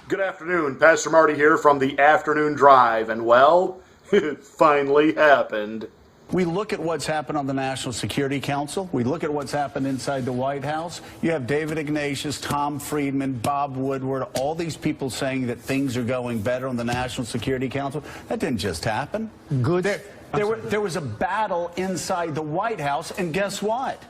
Good afternoon, Pastor Marty here from the Afternoon Drive, and well, it finally happened. We look at what's happened on the National Security Council. We look at what's happened inside the White House. You have David Ignatius, Tom Friedman, Bob Woodward, all these people saying that things are going better on the National Security Council. That didn't just happen. There was a battle inside the White House, and guess what?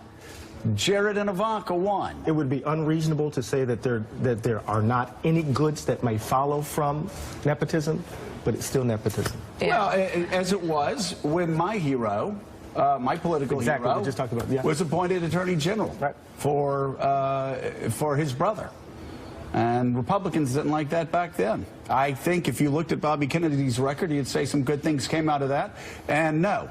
Jared and Ivanka won. It would be unreasonable to say that there are not any goods that may follow from nepotism, but it's still nepotism. Yeah. Well, as it was when my hero, my political hero, we just talked about, yeah, was appointed Attorney General for his brother. And Republicans didn't like that back then. I think if you looked at Bobby Kennedy's record, you'd say some good things came out of that. And no.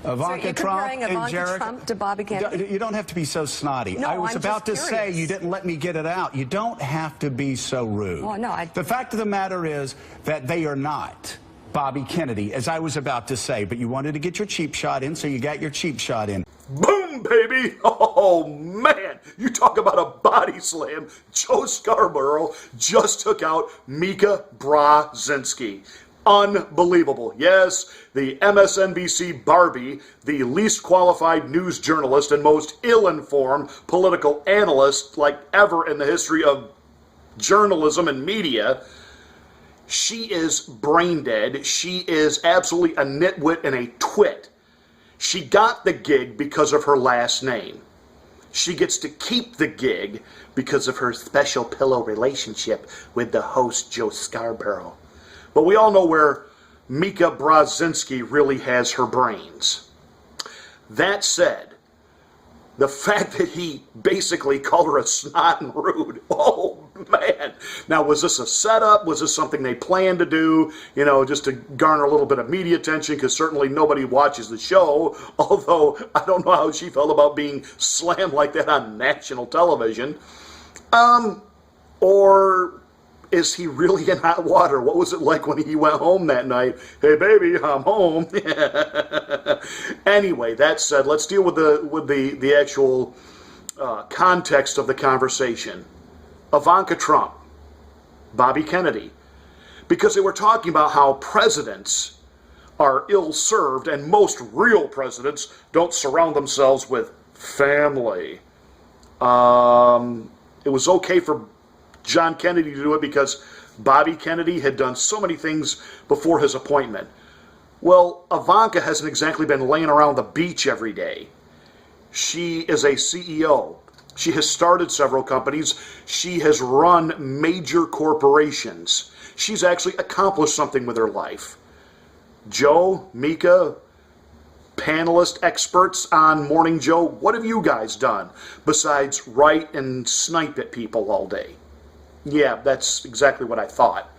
Ivanka Trump and Jared. Trump to Bobby Kennedy? You don't have to be so snotty. No, I was I'm about to just say, curious. you didn't let me get it out. You don't have to be so rude. Oh, no, The fact of the matter is that they are not Bobby Kennedy, as I was about to say, but you wanted to get your cheap shot in, so you got your cheap shot in. Boom, baby! Oh, man! You talk about a body slam. Joe Scarborough just took out Mika Brzezinski. Unbelievable. Yes, the MSNBC Barbie, the least qualified news journalist and most ill-informed political analyst like ever in the history of journalism and media. She is brain dead. She is absolutely a nitwit and a twit. She got the gig because of her last name. She gets to keep the gig because of her special pillow relationship with the host, Joe Scarborough. But we all know where Mika Brzezinski really has her brains. That said, the fact that he basically called her a snot and rude, oh man. Now, was this a setup? Was this something they planned to do, you know, just to garner a little bit of media attention? Because certainly nobody watches the show, although I don't know how she felt about being slammed like that on national television. Or is he really in hot water? What was it like when he went home that night? Hey, baby, I'm home. Anyway, that said, let's deal with the actual context of the conversation. Ivanka Trump, Bobby Kennedy, because they were talking about how presidents are ill-served and most real presidents don't surround themselves with family. It was okay for John Kennedy to do it because Bobby Kennedy had done so many things before his appointment. Well, Ivanka hasn't exactly been laying around the beach every day. She is a CEO. She has started several companies. She has run major corporations. She's actually accomplished something with her life. Joe, Mika, panelist experts on Morning Joe, what have you guys done besides write and snipe at people all day? Yeah, that's exactly what I thought.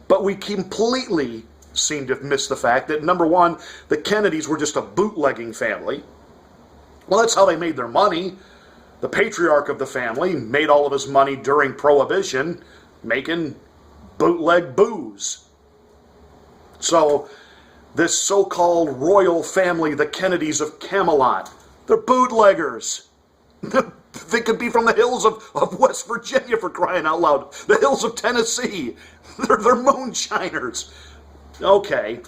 But we completely seem to have missed the fact that, number one, the Kennedys were just a bootlegging family. Well, that's how they made their money. The patriarch of the family made all of his money during Prohibition, making bootleg booze. So, this so-called royal family, the Kennedys of Camelot, they're bootleggers. They could be from the hills of West Virginia, for crying out loud. The hills of Tennessee. They're moonshiners. Okay,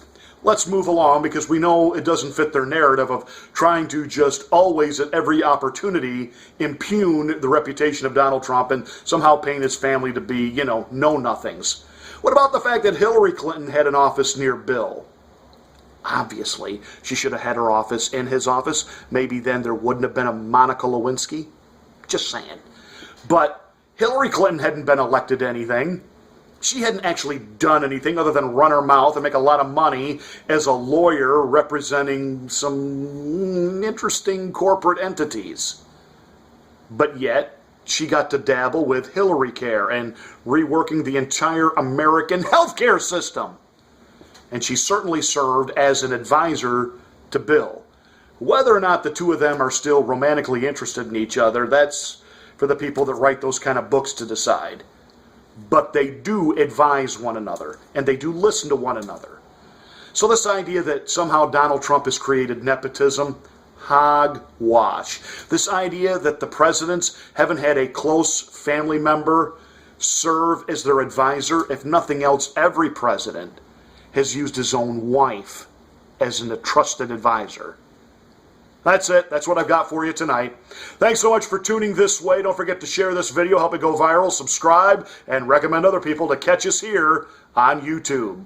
let's move along because we know it doesn't fit their narrative of trying to just always at every opportunity impugn the reputation of Donald Trump and somehow paint his family to be, you know nothings. What about the fact that Hillary Clinton had an office near Bill? Obviously, she should have had her office in his office. Maybe then there wouldn't have been a Monica Lewinsky. Just saying. But Hillary Clinton hadn't been elected to anything. She hadn't actually done anything other than run her mouth and make a lot of money as a lawyer representing some interesting corporate entities. But yet, she got to dabble with Hillary Care and reworking the entire American healthcare system. And she certainly served as an advisor to Bill. Whether or not the two of them are still romantically interested in each other, that's for the people that write those kind of books to decide. But they do advise one another, and they do listen to one another. So this idea that somehow Donald Trump has created nepotism, hogwash. This idea that the presidents haven't had a close family member serve as their advisor. If nothing else, every president has used his own wife as a trusted advisor. That's it. That's what I've got for you tonight. Thanks so much for tuning this way. Don't forget to share this video, help it go viral, subscribe, and recommend other people to catch us here on YouTube.